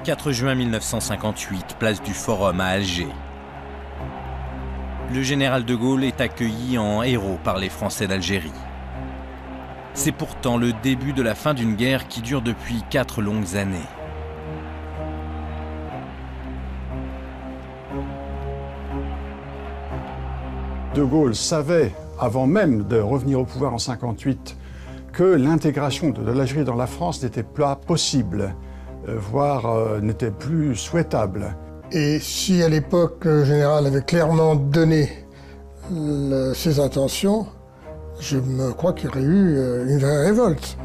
4 juin 1958, place du Forum à Alger. Le général de Gaulle est accueilli en héros par les Français d'Algérie. C'est pourtant le début de la fin d'une guerre qui dure depuis 4 longues années. De Gaulle savait, avant même de revenir au pouvoir en 1958, que l'intégration de l'Algérie dans la France n'était pas possible, voire n'était plus souhaitable. Et si à l'époque le général avait clairement donné ses intentions, je me crois qu'il y aurait eu une vraie révolte.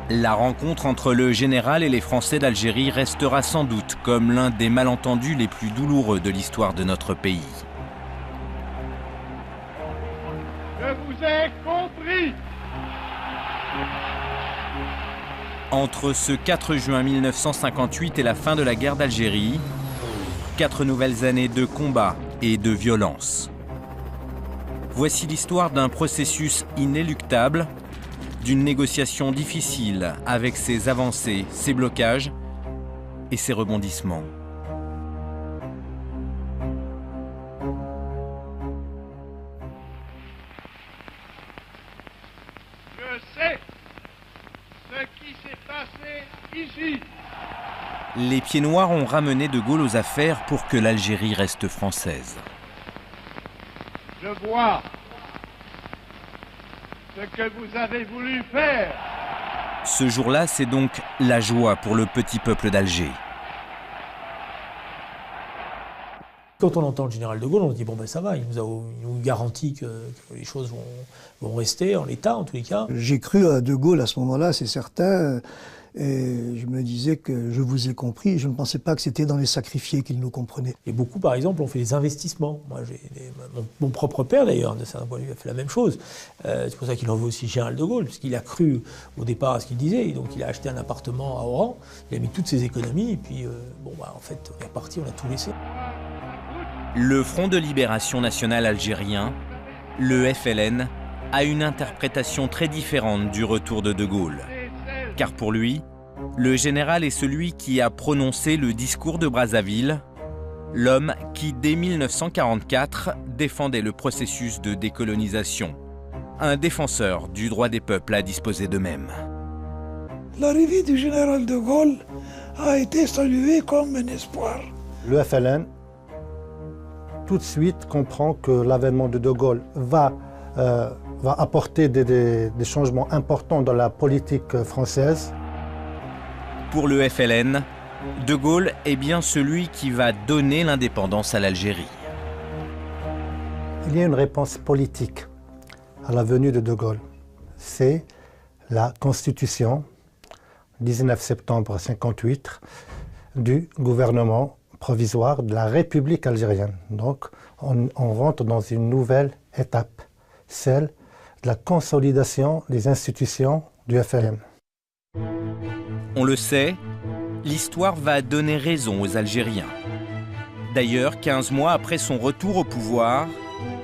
La rencontre entre le général et les Français d'Algérie restera sans doute comme l'un des malentendus les plus douloureux de l'histoire de notre pays. Je vous ai compris. Entre ce 4 juin 1958 et la fin de la guerre d'Algérie, 4 nouvelles années de combat et de violence. Voici l'histoire d'un processus inéluctable, d'une négociation difficile avec ses avancées, ses blocages et ses rebondissements. Je sais ce qui s'est passé ici. Les Pieds Noirs ont ramené De Gaulle aux affaires pour que l'Algérie reste française. Je vois ce que vous avez voulu faire. Ce jour-là, c'est donc la joie pour le petit peuple d'Alger. Quand on entend le général de Gaulle, on se dit bon ben ça va, il nous garantit que les choses vont rester en l'état en tous les cas. J'ai cru à De Gaulle à ce moment-là, c'est certain. Et je me disais que je vous ai compris, je ne pensais pas que c'était dans les sacrifiés qu'il nous comprenait. Et beaucoup, par exemple, ont fait des investissements. Moi, mon propre père, d'ailleurs, de certains points de vue, a fait la même chose. C'est pour ça qu'il en veut aussi général de Gaulle, parce qu'il a cru au départ à ce qu'il disait. Et donc, il a acheté un appartement à Oran, il a mis toutes ses économies, et puis, en fait, on est reparti, on a tout laissé. Le Front de Libération Nationale algérien, le FLN, a une interprétation très différente du retour de Gaulle. Car pour lui, le général est celui qui a prononcé le discours de Brazzaville, l'homme qui, dès 1944, défendait le processus de décolonisation, un défenseur du droit des peuples à disposer d'eux-mêmes. L'arrivée du général de Gaulle a été saluée comme un espoir. Le FLN, tout de suite, comprend que l'avènement de Gaulle va apporter des changements importants dans la politique française. Pour le FLN, De Gaulle est bien celui qui va donner l'indépendance à l'Algérie. Il y a une réponse politique à la venue de Gaulle. C'est la Constitution, 19 septembre 1958, du gouvernement provisoire de la République algérienne. Donc, on rentre dans une nouvelle étape, celle de la consolidation des institutions du FLN. On le sait, l'histoire va donner raison aux Algériens. D'ailleurs, 15 mois après son retour au pouvoir,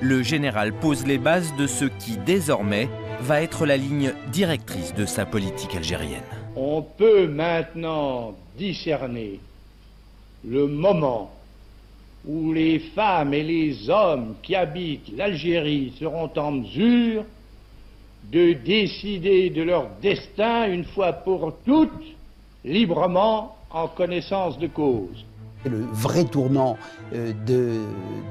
le général pose les bases de ce qui, désormais, va être la ligne directrice de sa politique algérienne. On peut maintenant discerner le moment où les femmes et les hommes qui habitent l'Algérie seront en mesure de décider de leur destin une fois pour toutes, librement, en connaissance de cause. Le vrai tournant du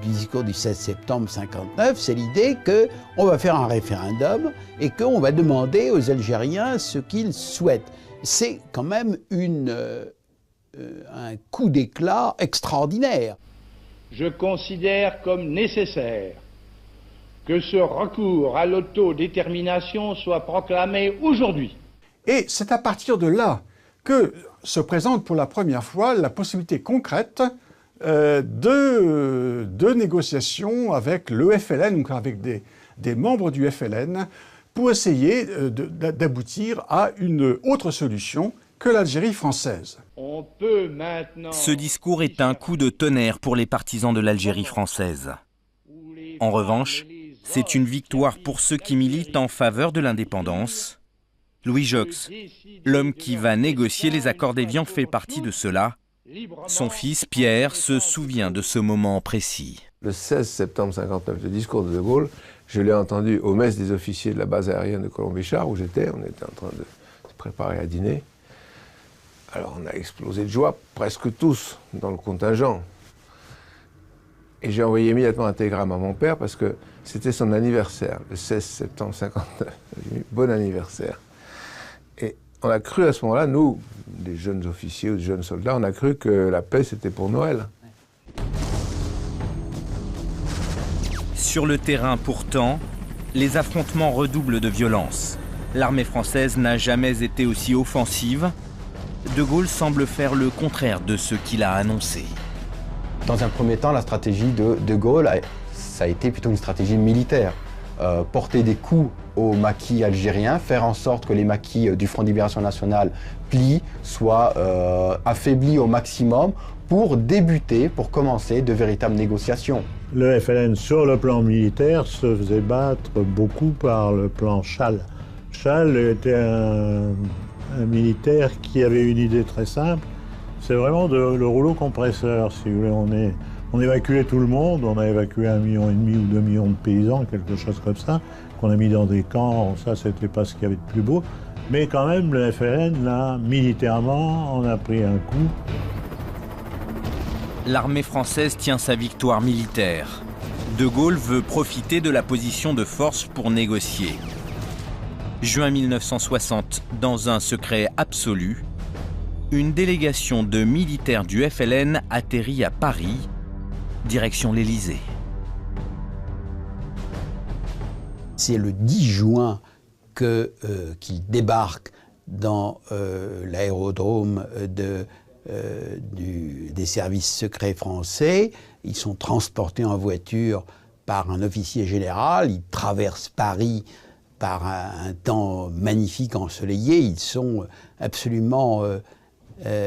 discours du 16 septembre 1959, c'est l'idée qu'on va faire un référendum et qu'on va demander aux Algériens ce qu'ils souhaitent. C'est quand même un coup d'éclat extraordinaire. Je considère comme nécessaire que ce recours à l'autodétermination soit proclamé aujourd'hui. Et c'est à partir de là que se présente pour la première fois la possibilité concrète de négociations avec le FLN, donc avec des membres du FLN, pour essayer d'aboutir à une autre solution que l'Algérie française. On peut maintenant... Ce discours est un coup de tonnerre pour les partisans de l'Algérie française. En revanche, c'est une victoire pour ceux qui militent en faveur de l'indépendance Louis Jox, l'homme qui va négocier les accords d'Évian, fait partie de cela. Son fils, Pierre, se souvient de ce moment précis. Le 16 septembre 1959, le discours de De Gaulle, je l'ai entendu au mess des officiers de la base aérienne de Colombichard, où j'étais. On était en train de se préparer à dîner. Alors on a explosé de joie, presque tous, dans le contingent. Et j'ai envoyé immédiatement un télégramme à mon père parce que c'était son anniversaire, le 16 septembre 1959. J'ai dit, bon anniversaire. Et on a cru à ce moment-là, nous, des jeunes officiers ou des jeunes soldats, on a cru que la paix c'était pour Noël. Sur le terrain, pourtant, les affrontements redoublent de violence. L'armée française n'a jamais été aussi offensive. De Gaulle semble faire le contraire de ce qu'il a annoncé. Dans un premier temps, la stratégie de Gaulle, ça a été plutôt une stratégie militaire. Porter des coups aux maquis algériens, faire en sorte que les maquis du Front de Libération Nationale plient, soient affaiblis au maximum pour débuter, pour commencer de véritables négociations. Le FLN, sur le plan militaire, se faisait battre beaucoup par le plan Chal. Chal était un militaire qui avait une idée très simple, c'est vraiment le rouleau compresseur, si vous voulez. On évacuait tout le monde, on a évacué 1,5 million ou 2 millions de paysans, quelque chose comme ça, qu'on a mis dans des camps, ça c'était pas ce qu'il y avait de plus beau. Mais quand même, le FLN, là, militairement, on a pris un coup. L'armée française tient sa victoire militaire. De Gaulle veut profiter de la position de force pour négocier. Juin 1960, dans un secret absolu, une délégation de militaires du FLN atterrit à Paris, direction l'Élysée. C'est le 10 juin qu'il débarque dans l'aérodrome des services secrets français. Ils sont transportés en voiture par un officier général. Ils traversent Paris par un temps magnifique ensoleillé. Ils sont absolument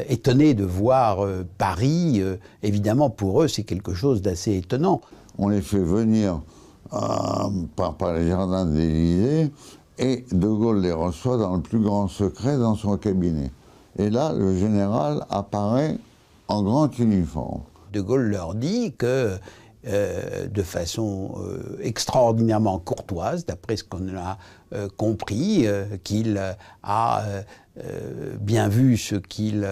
étonnés de voir Paris. Évidemment, pour eux, c'est quelque chose d'assez étonnant. On les fait venir par les jardins de l'Élysée et De Gaulle les reçoit dans le plus grand secret dans son cabinet. Et là, le général apparaît en grand uniforme. De Gaulle leur dit que, de façon extraordinairement courtoise, d'après ce qu'on a compris, qu'il a bien vu ce qu'il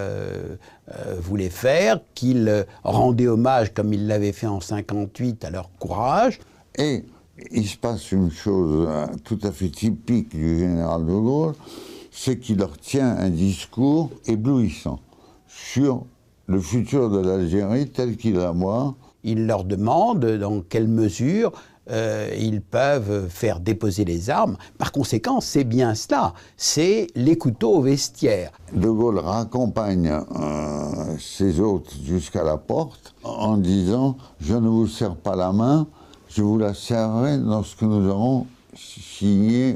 voulait faire, qu'il rendait hommage, comme il l'avait fait en 1958, à leur courage. Et il se passe une chose tout à fait typique du général de Gaulle, c'est qu'il leur tient un discours éblouissant sur le futur de l'Algérie tel qu'il la voit. Il leur demande dans quelle mesure ils peuvent faire déposer les armes. Par conséquent, c'est bien cela, c'est les couteaux au vestiaire. De Gaulle raccompagne ses hôtes jusqu'à la porte en disant « Je ne vous serre pas la main, je vous la serrerai lorsque nous aurons signé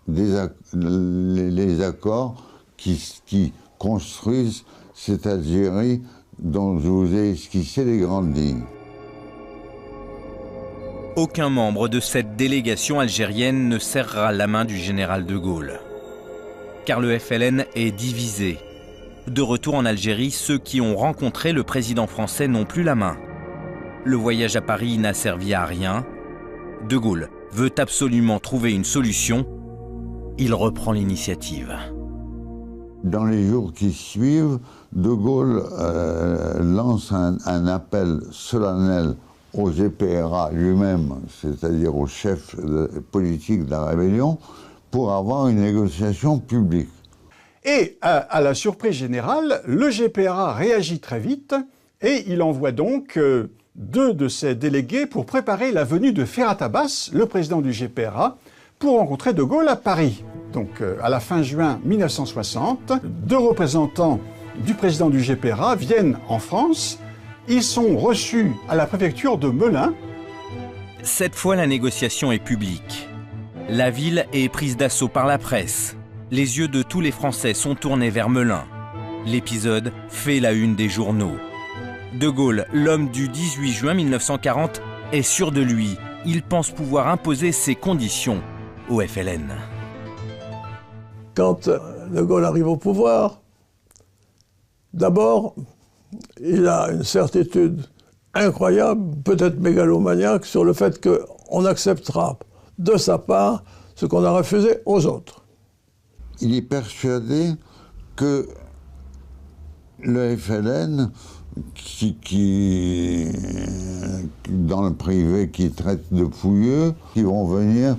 les accords qui construisent cette Algérie dont je vous ai esquissé les grandes lignes. » Aucun membre de cette délégation algérienne ne serrera la main du général de Gaulle. Car le FLN est divisé. De retour en Algérie, ceux qui ont rencontré le président français n'ont plus la main. Le voyage à Paris n'a servi à rien. De Gaulle veut absolument trouver une solution. Il reprend l'initiative. Dans les jours qui suivent, De Gaulle lance un appel solennel au GPRA lui-même, c'est-à-dire au chef politique de la rébellion, pour avoir une négociation publique. Et à la surprise générale, le GPRA réagit très vite et il envoie donc 2 de ses délégués pour préparer la venue de Ferhat Abbas, le président du GPRA, pour rencontrer De Gaulle à Paris. Donc à la fin juin 1960, 2 représentants du président du GPRA viennent en France. Ils sont reçus à la préfecture de Melun. Cette fois, la négociation est publique. La ville est prise d'assaut par la presse. Les yeux de tous les Français sont tournés vers Melun. L'épisode fait la une des journaux. De Gaulle, l'homme du 18 juin 1940, est sûr de lui. Il pense pouvoir imposer ses conditions au FLN. Quand De Gaulle arrive au pouvoir, d'abord, il a une certitude incroyable, peut-être mégalomaniaque, sur le fait qu'on acceptera de sa part ce qu'on a refusé aux autres. Il est persuadé que le FLN, qui dans le privé, qui traite de pouilleux, qui vont venir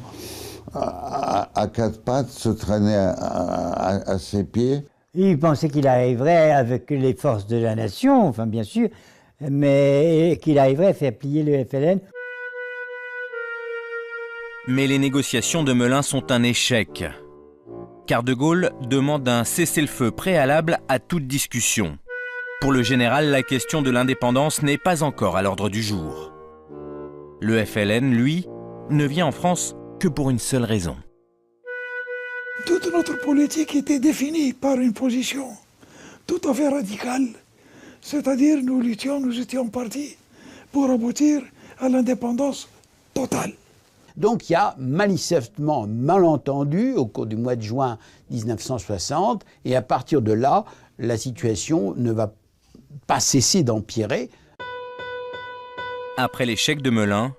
à quatre pattes se traîner à ses pieds. Il pensait qu'il arriverait avec les forces de la nation, enfin bien sûr, mais qu'il arriverait à faire plier le FLN. Mais les négociations de Melun sont un échec, car De Gaulle demande un cessez-le-feu préalable à toute discussion. Pour le général, la question de l'indépendance n'est pas encore à l'ordre du jour. Le FLN, lui, ne vient en France que pour une seule raison. Toute notre politique était définie par une position tout à fait radicale. C'est-à-dire, nous étions partis pour aboutir à l'indépendance totale. Donc il y a manifestement malentendu au cours du mois de juin 1960, et à partir de là, la situation ne va pas cesser d'empirer. Après l'échec de Melun,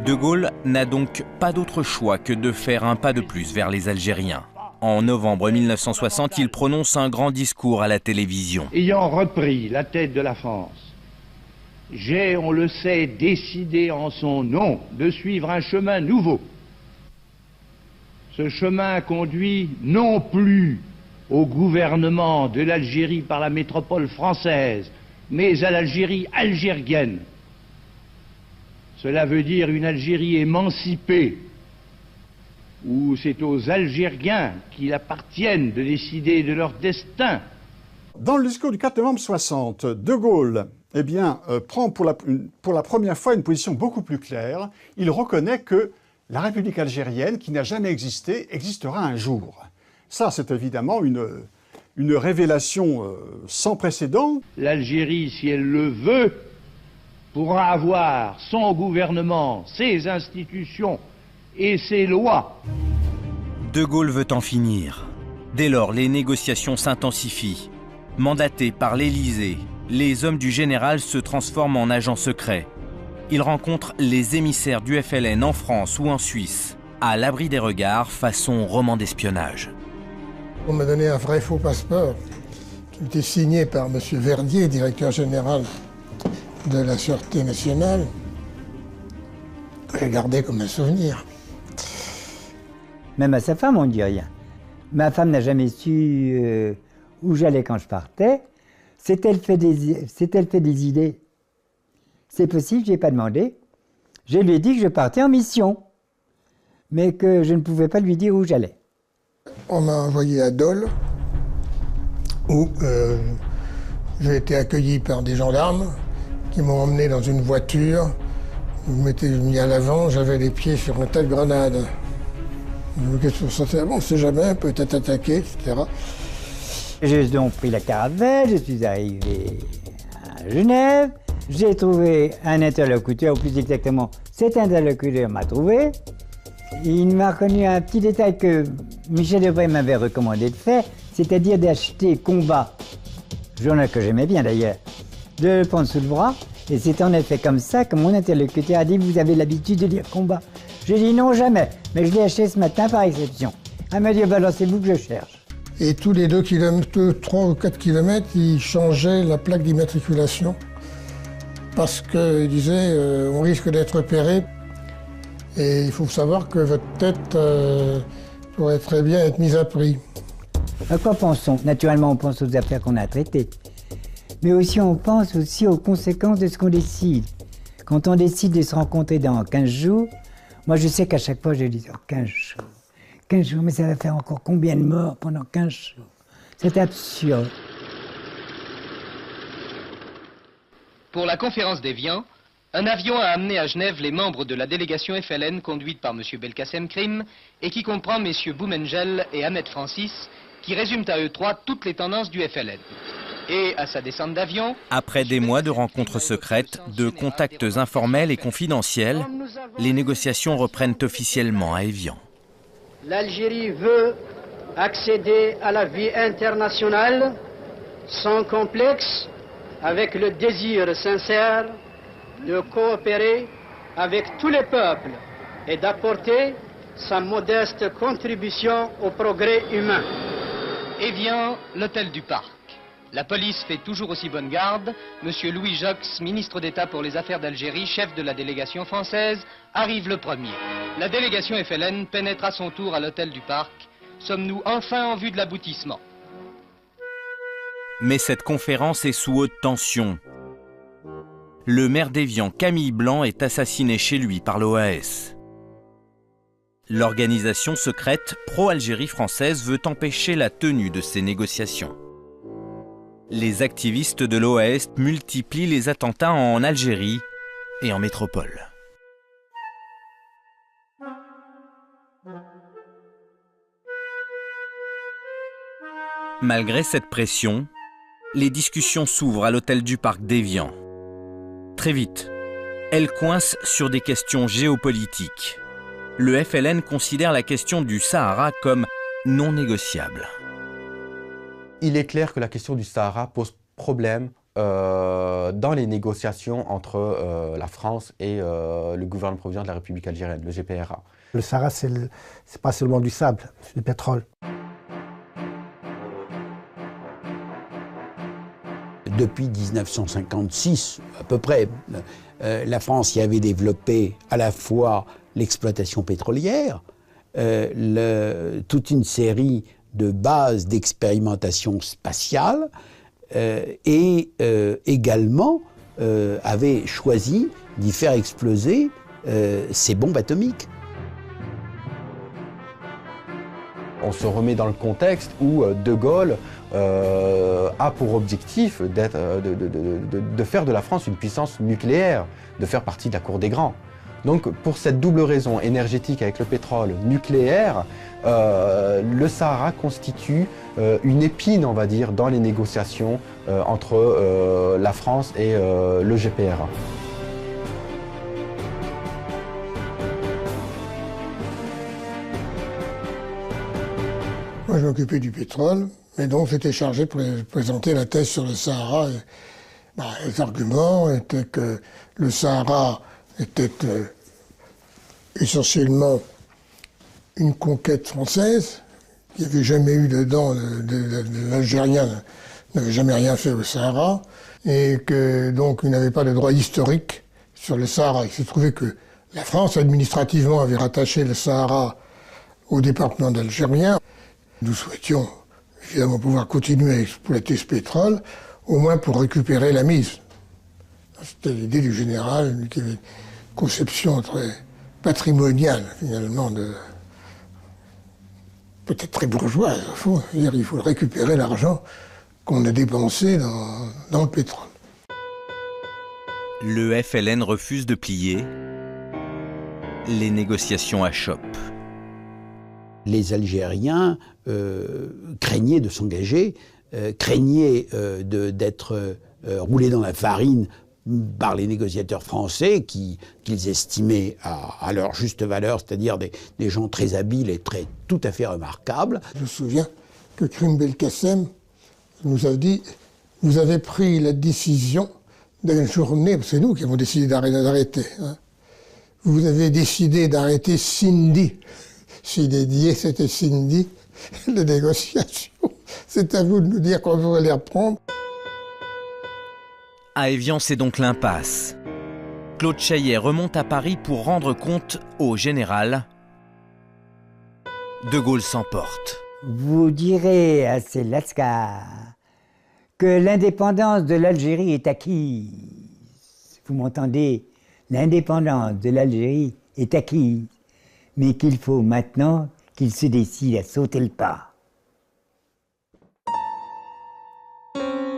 De Gaulle n'a donc pas d'autre choix que de faire un pas de plus vers les Algériens. En novembre 1960, il prononce un grand discours à la télévision. Ayant repris la tête de la France, j'ai, on le sait, décidé en son nom de suivre un chemin nouveau. Ce chemin conduit non plus au gouvernement de l'Algérie par la métropole française, mais à l'Algérie algérienne. Cela veut dire une Algérie émancipée, où c'est aux Algériens qu'il appartienne de décider de leur destin. Dans le discours du 4 novembre 60, De Gaulle prend pour la première fois une position beaucoup plus claire. Il reconnaît que la République algérienne, qui n'a jamais existé, existera un jour. Ça, c'est évidemment une révélation sans précédent. L'Algérie, si elle le veut, pourra avoir son gouvernement, ses institutions et ses lois. De Gaulle veut en finir. Dès lors, les négociations s'intensifient. Mandatés par l'Élysée, les hommes du général se transforment en agents secrets. Ils rencontrent les émissaires du FLN en France ou en Suisse, à l'abri des regards, façon roman d'espionnage. On m'a donné un vrai faux passeport qui était signé par M. Verdier, directeur général de la Sûreté nationale. J'ai gardé comme un souvenir. Même à sa femme, on ne dit rien. Ma femme n'a jamais su où j'allais quand je partais. S'est-elle fait des idées? C'est possible, je n'ai pas demandé. Je lui ai dit que je partais en mission, mais que je ne pouvais pas lui dire où j'allais. On m'a envoyé à Dole, où j'ai été accueilli par des gendarmes qui m'ont emmené dans une voiture. Je m'étais mis à l'avant, j'avais les pieds sur un tas de grenades. Qu'est-ce que ça fait? Bon, on ne sait jamais, peut-être attaqué, etc. J'ai donc pris la caravelle, je suis arrivé à Genève. J'ai trouvé un interlocuteur, ou plus exactement, cet interlocuteur m'a trouvé. Il m'a reconnu un petit détail que Michel Debré m'avait recommandé de faire, c'est-à-dire d'acheter Combat, journal que j'aimais bien d'ailleurs, de le prendre sous le bras. Et c'est en effet comme ça que mon interlocuteur a dit « Vous avez l'habitude de lire Combat ». J'ai dit « Non, jamais, mais je l'ai acheté ce matin par exception ». Elle m'a dit « Alors c'est vous que je cherche ». Et tous les 3 ou 4 kilomètres, il changeait la plaque d'immatriculation parce qu'il disait on risque d'être repéré et il faut savoir que votre tête pourrait très bien être mise à prix. À quoi pensons? Naturellement, on pense aux affaires qu'on a traitées. Mais aussi, on pense aussi aux conséquences de ce qu'on décide. Quand on décide de se rencontrer dans 15 jours, moi je sais qu'à chaque fois je dis 15 jours. 15 jours, mais ça va faire encore combien de morts pendant 15 jours? C'est absurde. Pour la conférence d'Évian, un avion a amené à Genève les membres de la délégation FLN conduite par M. Belkacem Krim et qui comprend M. Boumengel et Ahmed Francis, qui résument à eux trois toutes les tendances du FLN. Et à sa descente d'avion... Après des mois de rencontres secrètes, de contacts informels et confidentiels, les négociations reprennent officiellement à Évian. L'Algérie veut accéder à la vie internationale sans complexe, avec le désir sincère de coopérer avec tous les peuples et d'apporter sa modeste contribution au progrès humain. Et vient l'hôtel du Parc. La police fait toujours aussi bonne garde. Monsieur Louis Jox, ministre d'État pour les affaires d'Algérie, chef de la délégation française, arrive le premier. La délégation FLN pénètre à son tour à l'hôtel du Parc. Sommes-nous enfin en vue de l'aboutissement? Mais cette conférence est sous haute tension. Le maire d'Évian, Camille Blanc, est assassiné chez lui par l'OAS. L'organisation secrète pro-Algérie française veut empêcher la tenue de ces négociations. Les activistes de l'OAS multiplient les attentats en Algérie et en métropole. Malgré cette pression, les discussions s'ouvrent à l'hôtel du Parc d'Évian. Très vite, elles coincent sur des questions géopolitiques. Le FLN considère la question du Sahara comme non négociable. Il est clair que la question du Sahara pose problème dans les négociations entre la France et le gouvernement provisoire de la République algérienne, le GPRA. Le Sahara, c'est pas seulement du sable, c'est du pétrole. Depuis 1956, à peu près, la France y avait développé à la fois l'exploitation pétrolière, toute une série de bases d'expérimentation spatiale et également avait choisi d'y faire exploser ses bombes atomiques. On se remet dans le contexte où De Gaulle a pour objectif de faire de la France une puissance nucléaire, de faire partie de la cour des grands. Donc pour cette double raison énergétique avec le pétrole nucléaire, le Sahara constitue une épine, on va dire, dans les négociations entre la France et le GPRA. Moi, je m'occupais du pétrole, mais donc j'étais chargé pour présenter la thèse sur le Sahara. Les arguments étaient que le Sahara était essentiellement une conquête française. Il n'y avait jamais eu dedans, l'Algérien n'avait jamais rien fait au Sahara, et que donc il n'avait pas de droit historique sur le Sahara. Il s'est trouvé que la France, administrativement, avait rattaché le Sahara au département d'Algérien. Nous souhaitions évidemment pouvoir continuer à exploiter ce pétrole, au moins pour récupérer la mise. C'était l'idée du général, qui avait une conception très patrimoniale, finalement, peut-être très bourgeoise, au fond. Il faut récupérer l'argent qu'on a dépensé dans le pétrole. Le FLN refuse de plier. Les négociations achoppent. Les Algériens craignaient de s'engager, craignaient d'être roulés dans la farine par les négociateurs français qu'ils estimaient à leur juste valeur, c'est-à-dire des gens très habiles et tout à fait remarquables. Je me souviens que Krim Belkacem nous a dit « Vous avez pris la décision d'une journée, c'est nous qui avons décidé d'arrêter. Hein. Vous avez décidé d'arrêter Cindy. Si dédié, c'était Cindy, les négociations. C'est à vous de nous dire qu'on va les reprendre. » À Évian, c'est donc l'impasse. Claude Chaillet remonte à Paris pour rendre compte au général. De Gaulle s'emporte. Vous direz à ces lascars que l'indépendance de l'Algérie est acquise. Vous m'entendez? L'indépendance de l'Algérie est acquise, mais qu'il faut maintenant qu'ils se décident à sauter le pas.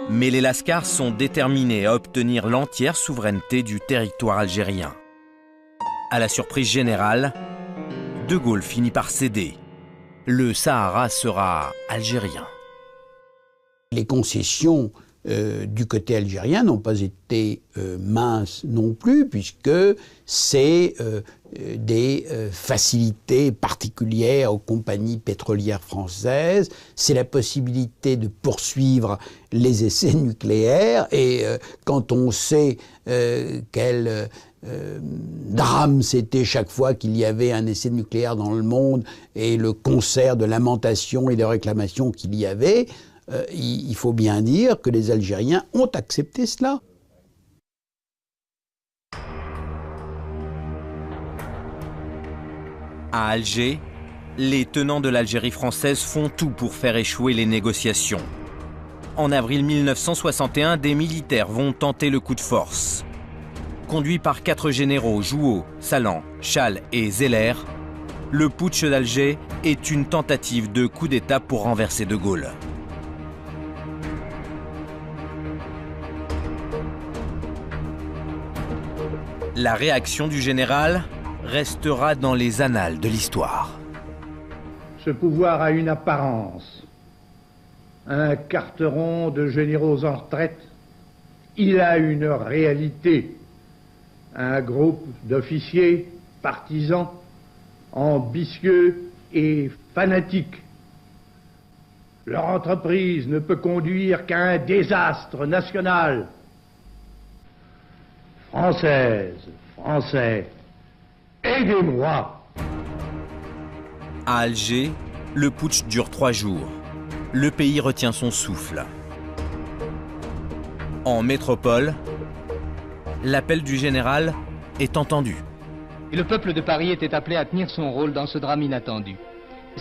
Mais les Lascars sont déterminés à obtenir l'entière souveraineté du territoire algérien. À la surprise générale, De Gaulle finit par céder. Le Sahara sera algérien. Les concessions du côté algérien n'ont pas été minces non plus, puisque c'est des facilités particulières aux compagnies pétrolières françaises, c'est la possibilité de poursuivre les essais nucléaires, et quand on sait quel drame c'était chaque fois qu'il y avait un essai nucléaire dans le monde, et le concert de lamentations et de réclamations qu'il y avait, il faut bien dire que les Algériens ont accepté cela. À Alger, les tenants de l'Algérie française font tout pour faire échouer les négociations. En avril 1961, des militaires vont tenter le coup de force. Conduit par 4 généraux, Jouhaud, Salan, Chasles et Zeller, le putsch d'Alger est une tentative de coup d'État pour renverser De Gaulle. La réaction du général restera dans les annales de l'histoire. Ce pouvoir a une apparence, un carteron de généraux en retraite. Il a une réalité, un groupe d'officiers partisans, ambitieux et fanatiques. Leur entreprise ne peut conduire qu'à un désastre national. Françaises, Français, aidez-moi! À Alger, le putsch dure 3 jours. Le pays retient son souffle. En métropole, l'appel du général est entendu. Et le peuple de Paris était appelé à tenir son rôle dans ce drame inattendu.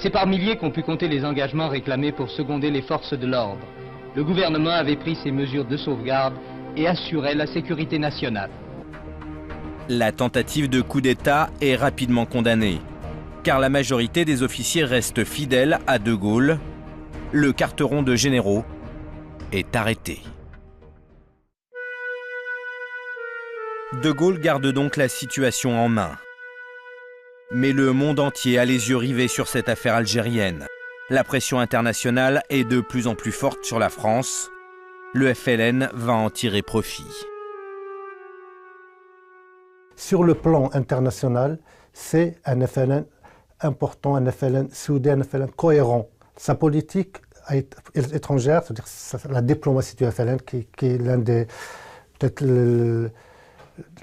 C'est par milliers qu'ont pu compter les engagements réclamés pour seconder les forces de l'ordre. Le gouvernement avait pris ses mesures de sauvegarde et assurait la sécurité nationale. La tentative de coup d'État est rapidement condamnée, car la majorité des officiers restent fidèles à De Gaulle. Le carteron de généraux est arrêté. De Gaulle garde donc la situation en main. Mais le monde entier a les yeux rivés sur cette affaire algérienne. La pression internationale est de plus en plus forte sur la France. Le FLN va en tirer profit. Sur le plan international, c'est un FLN important, un FLN soudé, un FLN cohérent. Sa politique étrangère, c'est-à-dire la diplomatie du FLN, qui est l'un des, peut-être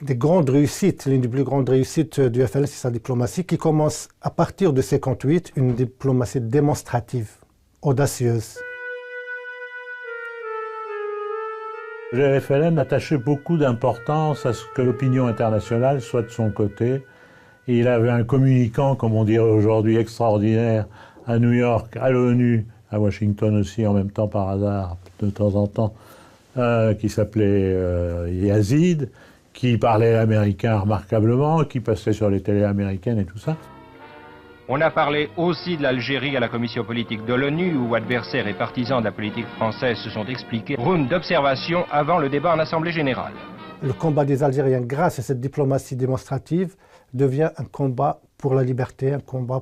des grandes réussites, l'une des plus grandes réussites du FLN, c'est sa diplomatie, qui commence à partir de 1958, une diplomatie démonstrative, audacieuse. Le FLN attachait beaucoup d'importance à ce que l'opinion internationale soit de son côté. Et il avait un communicant, comme on dirait aujourd'hui, extraordinaire, à New York, à l'ONU, à Washington aussi, en même temps par hasard, de temps en temps, qui s'appelait Yazid, qui parlait américain remarquablement, qui passait sur les télés américaines et tout ça. On a parlé aussi de l'Algérie à la commission politique de l'ONU, où adversaires et partisans de la politique française se sont expliqués. Round d'observation avant le débat en Assemblée générale. Le combat des Algériens, grâce à cette diplomatie démonstrative, devient un combat pour la liberté, un combat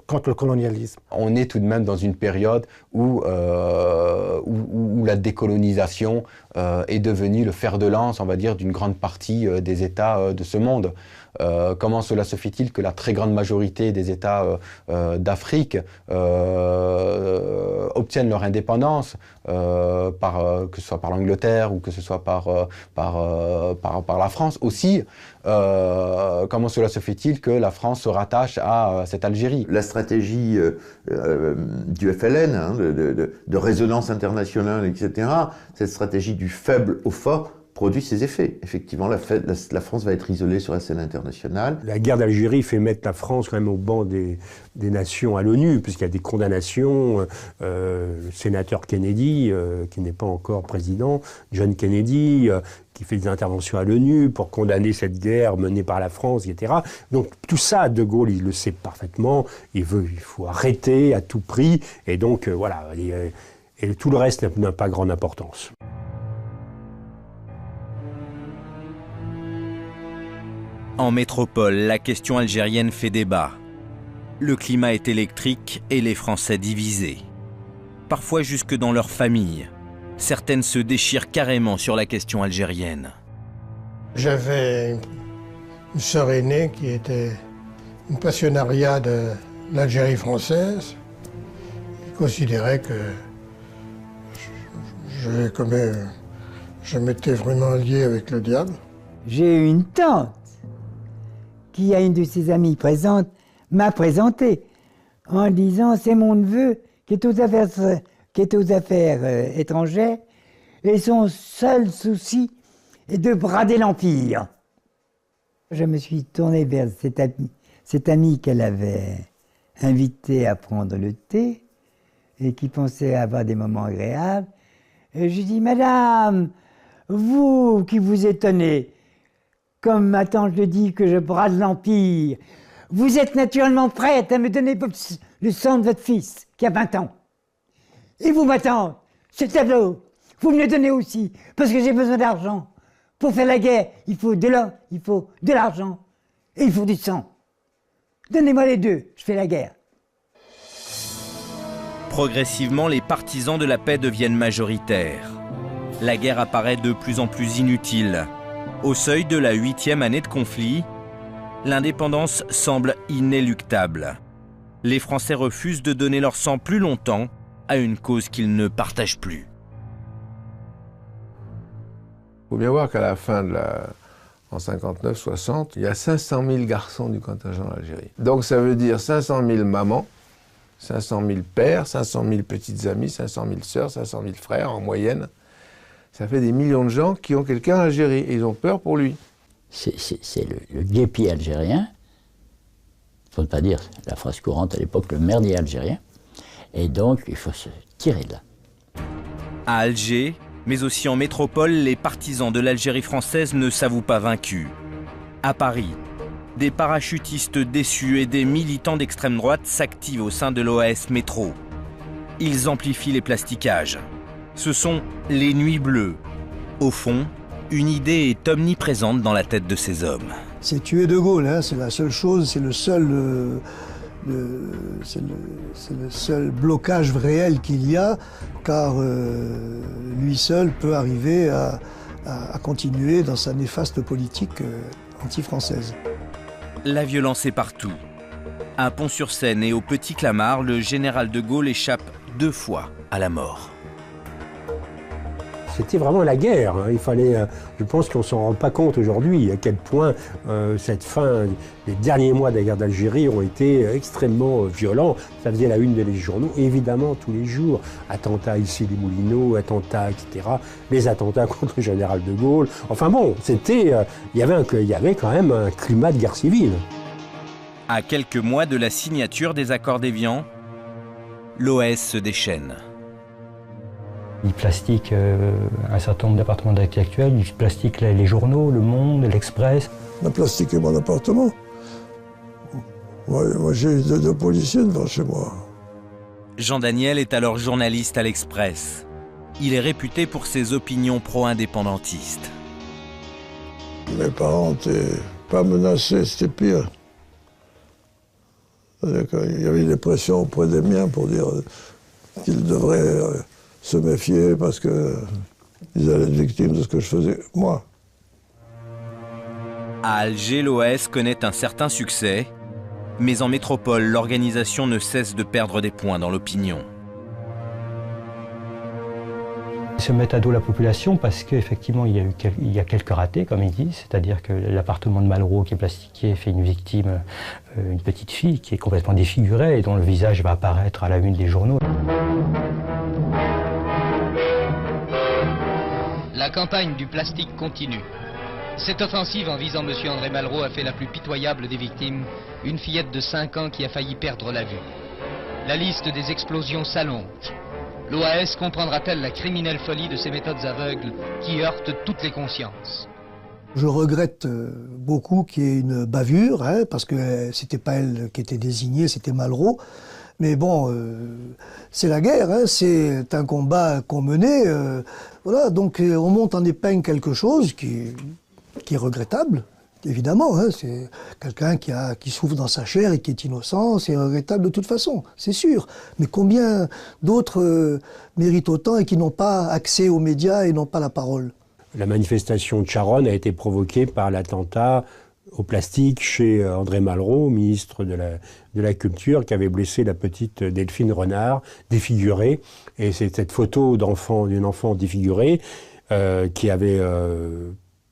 contre le colonialisme. On est tout de même dans une période où la décolonisation est devenue le fer de lance, on va dire, d'une grande partie des États de ce monde. Comment cela se fait-il que la très grande majorité des États d'Afrique obtiennent leur indépendance, que ce soit par l'Angleterre ou que ce soit par la France aussi? Comment cela se fait-il que la France se rattache à cette Algérie? La stratégie du FLN, hein, de résonance internationale, etc., cette stratégie du faible au fort, produit ses effets. Effectivement, la France va être isolée sur la scène internationale. La guerre d'Algérie fait mettre la France quand même au banc des nations à l'ONU, puisqu'il y a des condamnations. Le sénateur Kennedy, qui n'est pas encore président, John Kennedy, qui fait des interventions à l'ONU pour condamner cette guerre menée par la France, etc. Donc tout ça, De Gaulle, il le sait parfaitement. Il faut arrêter à tout prix. Et donc voilà. Et tout le reste n'a pas grande importance. En métropole, la question algérienne fait débat. Le climat est électrique et les Français divisés. Parfois jusque dans leur famille. Certaines se déchirent carrément sur la question algérienne. J'avais une sœur aînée qui était une passionnariat de l'Algérie française. Je considérais que je m'étais vraiment lié avec le diable. J'ai eu une tante qui, à une de ses amies présentes, m'a présenté en disant « c'est mon neveu qui est aux affaires étrangères et son seul souci est de brader l'Empire ». Je me suis tourné vers cette amie qu'elle avait invitée à prendre le thé et qui pensait avoir des moments agréables. Et je lui dis « Madame, vous qui vous étonnez, comme ma tante le dit que je brade l'Empire, vous êtes naturellement prête à me donner le sang de votre fils, qui a 20 ans. Et vous, ma tante, ce tableau, vous me le donnez aussi, parce que j'ai besoin d'argent. Pour faire la guerre, il faut de l'or, il faut de l'argent, et il faut du sang. Donnez-moi les deux, je fais la guerre. » Progressivement, les partisans de la paix deviennent majoritaires. La guerre apparaît de plus en plus inutile. Au seuil de la 8e année de conflit, l'indépendance semble inéluctable. Les Français refusent de donner leur sang plus longtemps à une cause qu'ils ne partagent plus. Il faut bien voir qu'à la fin de en 59-60, il y a 500 000 garçons du contingent d'Algérie. Donc ça veut dire 500 000 mamans, 500 000 pères, 500 000 petites amies, 500 000 sœurs, 500 000 frères en moyenne. Ça fait des millions de gens qui ont quelqu'un en Algérie et ils ont peur pour lui. C'est le guépier algérien, il ne faut pas dire la phrase courante à l'époque, le merdier algérien. Et donc il faut se tirer de là. À Alger, mais aussi en métropole, les partisans de l'Algérie française ne s'avouent pas vaincus. À Paris, des parachutistes déçus et des militants d'extrême droite s'activent au sein de l'OAS Métro. Ils amplifient les plastiquages. Ce sont les Nuits Bleues. Au fond, une idée est omniprésente dans la tête de ces hommes. C'est tuer De Gaulle, hein, c'est la seule chose, c'est le seul blocage réel qu'il y a, car lui seul peut arriver à continuer dans sa néfaste politique anti-française. La violence est partout. À Pont-sur-Seine et au Petit Clamart, le général de Gaulle échappe 2 fois à la mort. C'était vraiment la guerre. Hein. Il fallait, je pense qu'on ne s'en rend pas compte aujourd'hui à quel point cette fin, les derniers mois de la guerre d'Algérie ont été extrêmement violents. Ça faisait la une des journaux, évidemment, tous les jours. Attentats ici des Moulineaux, attentats, etc. Les attentats contre le général de Gaulle. Enfin bon, c'était, il y avait quand même un climat de guerre civile. À quelques mois de la signature des accords d'Évian, l'OAS se déchaîne. Il plastique un certain nombre d'appartements intellectuels, il plastique les journaux, Le Monde, l'Express. On a plastiqué mon appartement. Moi j'ai eu 2 policiers devant chez moi. Jean Daniel est alors journaliste à l'Express. Il est réputé pour ses opinions pro-indépendantistes. Mes parents n'étaient pas menacés, c'était pire. Il y avait des pressions auprès des miens pour dire qu'ils devraient se méfier parce qu'ils allaient être victimes de ce que je faisais, moi. À Alger, l'OAS connaît un certain succès, mais en métropole, l'organisation ne cesse de perdre des points dans l'opinion. Ils se mettent à dos la population parce qu'effectivement il y a quelques ratés, comme ils disent, c'est-à-dire que l'appartement de Malraux qui est plastiqué fait une victime, une petite fille qui est complètement défigurée et dont le visage va apparaître à la une des journaux. La campagne du plastique continue. Cette offensive en visant M. André Malraux a fait la plus pitoyable des victimes, une fillette de 5 ans qui a failli perdre la vue. La liste des explosions s'allonge. L'OAS comprendra-t-elle la criminelle folie de ces méthodes aveugles qui heurtent toutes les consciences? Je regrette beaucoup qu'il y ait une bavure, hein, parce que c'était pas elle qui était désignée, c'était Malraux. Mais bon, c'est la guerre, hein, c'est un combat qu'on menait. Voilà, donc on monte en épingle quelque chose qui est regrettable, Évidemment, hein, c'est quelqu'un qui souffre dans sa chair et qui est innocent, c'est regrettable de toute façon, c'est sûr. Mais combien d'autres méritent autant et qui n'ont pas accès aux médias et n'ont pas la parole? La manifestation de Charonne a été provoquée par l'attentat au plastique chez André Malraux, ministre de la Culture, qui avait blessé la petite Delphine Renard, défigurée. Et c'est cette photo d'une enfant défigurée qui avait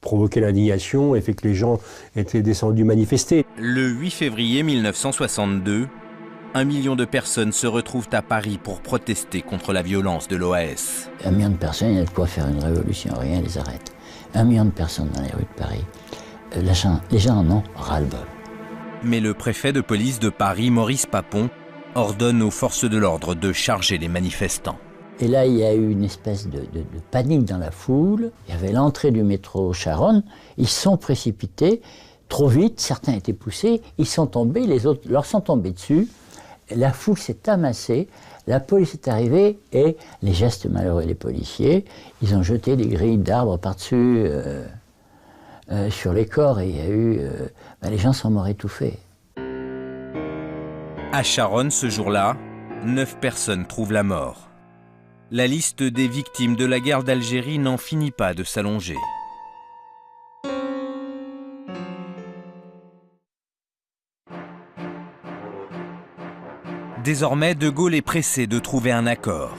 provoqué l'indignation et fait que les gens étaient descendus manifester. Le 8 février 1962, 1 million de personnes se retrouvent à Paris pour protester contre la violence de l'OAS. 1 million de personnes, il y a de quoi faire une révolution, rien les arrête. 1 million de personnes dans les rues de Paris. Les gens en ont ras-le-bol. Mais le préfet de police de Paris, Maurice Papon, ordonne aux forces de l'ordre de charger les manifestants. Et là, il y a eu une espèce de panique dans la foule. Il y avait l'entrée du métro Charonne. Ils sont précipités trop vite. Certains étaient poussés. Ils sont tombés. Les autres leur sont tombés dessus. La foule s'est amassée. La police est arrivée et les gestes malheureux des policiers, ils ont jeté des grilles d'arbres par-dessus sur les corps et il y a eu... les gens sont morts étouffés. À Charonne, ce jour-là, 9 personnes trouvent la mort. La liste des victimes de la guerre d'Algérie n'en finit pas de s'allonger. Désormais, De Gaulle est pressé de trouver un accord.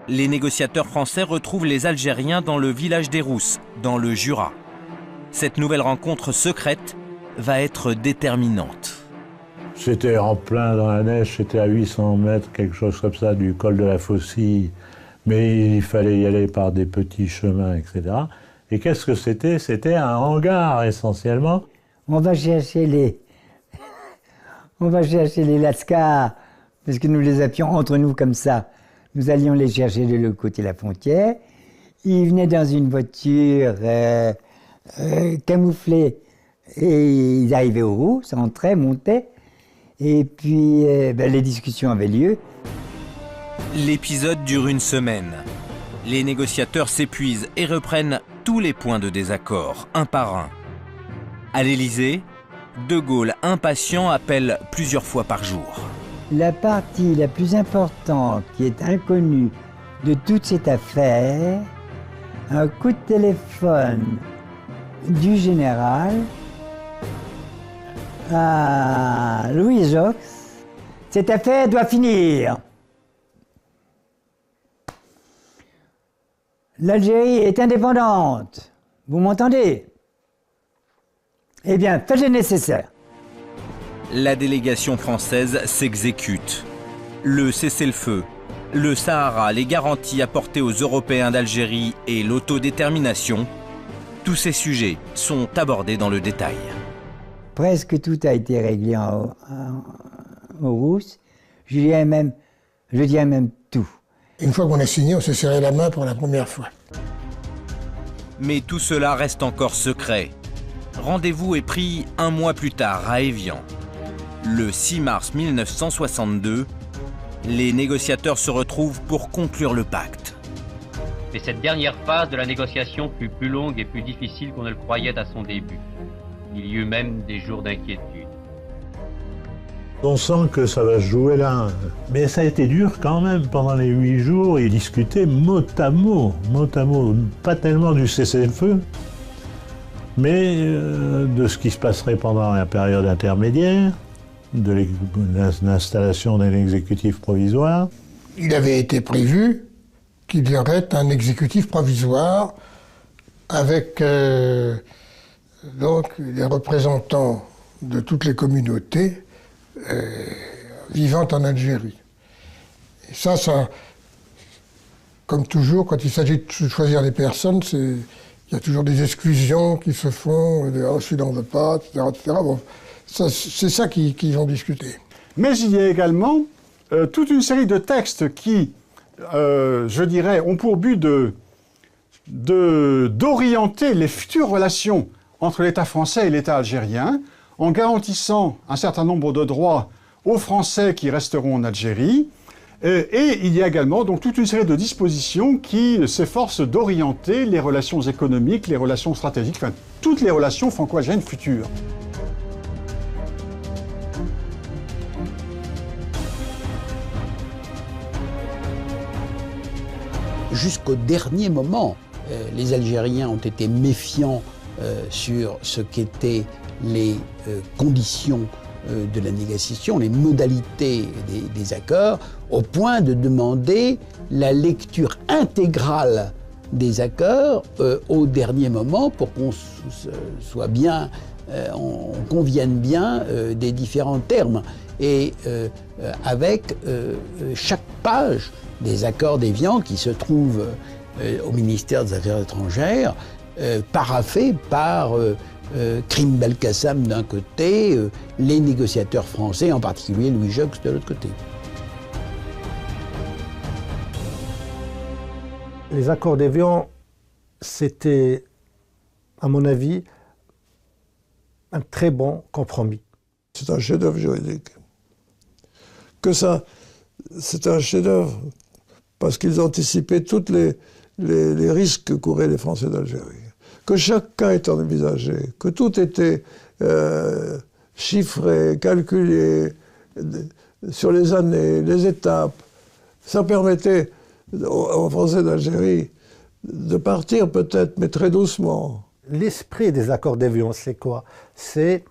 Les négociateurs français retrouvent les Algériens dans le village des Rousses, dans le Jura. Cette nouvelle rencontre secrète va être déterminante. C'était en plein dans la neige, c'était à 800 mètres, quelque chose comme ça, du col de la Faucille. Mais il fallait y aller par des petits chemins, etc. Et qu'est-ce que c'était? C'était un hangar, essentiellement. On va chercher les Lascars, parce que nous les appuyions entre nous comme ça. Nous allions les chercher de l'autre côté de la frontière. Ils venaient dans une voiture camouflée. Et ils arrivaient aux roues, s'entraient, montaient. Et puis les discussions avaient lieu. L'épisode dure une semaine. Les négociateurs s'épuisent et reprennent tous les points de désaccord, un par un. À l'Élysée, De Gaulle, impatient, appelle plusieurs fois par jour. La partie la plus importante qui est inconnue de toute cette affaire, un coup de téléphone du général à Louis Jox. Cette affaire doit finir. L'Algérie est indépendante. Vous m'entendez? Eh bien, faites le nécessaire. La délégation française s'exécute. Le cessez-le-feu, le Sahara, les garanties apportées aux Européens d'Algérie et l'autodétermination, tous ces sujets sont abordés dans le détail. Presque tout a été réglé aux Rousses. Je dirais même tout. Une fois qu'on a signé, on s'est serré la main pour la première fois. Mais tout cela reste encore secret. Rendez-vous est pris 1 mois plus tard à Évian. Le 6 mars 1962, les négociateurs se retrouvent pour conclure le pacte. Et cette dernière phase de la négociation fut plus longue et plus difficile qu'on ne le croyait à son début. Il y eut même des jours d'inquiétude. On sent que ça va se jouer là. Mais ça a été dur quand même pendant les 8 jours. Ils discutaient mot à mot, pas tellement du cessez-le-feu, mais de ce qui se passerait pendant la période intermédiaire, de l'installation d'un exécutif provisoire. Il avait été prévu qu'il y aurait un exécutif provisoire avec donc les représentants de toutes les communautés vivant en Algérie. Et ça, comme toujours, quand il s'agit de choisir des personnes, il y a toujours des exclusions qui se font, celui-là on ne veut pas, etc. Bon, c'est ça qu'ils ont discuté. Mais il y a également toute une série de textes qui, je dirais, ont pour but d'orienter les futures relations entre l'État français et l'État algérien, en garantissant un certain nombre de droits aux Français qui resteront en Algérie, Et il y a également donc toute une série de dispositions qui s'efforcent d'orienter les relations économiques, les relations stratégiques, enfin toutes les relations franco-algériennes futures. Jusqu'au dernier moment, les Algériens ont été méfiants sur ce qu'étaient les conditions de la négociation, les modalités des accords, au point de demander la lecture intégrale des accords au dernier moment pour qu'on soit bien, on convienne bien des différents termes. Et avec chaque page des accords d'Évian qui se trouvent au ministère des Affaires étrangères, paraphés par Krim Belkacem d'un côté, les négociateurs français, en particulier Louis Jox de l'autre côté. Les accords d'Évian, c'était, à mon avis, un très bon compromis. C'est un chef-d'œuvre juridique. Que ça, c'est un chef-d'œuvre parce qu'ils anticipaient tous les risques que couraient les Français d'Algérie. Que chaque cas était envisagé, que tout était chiffré, calculé sur les années, les étapes. Ça permettait aux Français d'Algérie de partir peut-être, mais très doucement. L'esprit des accords d'Évian, c'est quoi? C'est,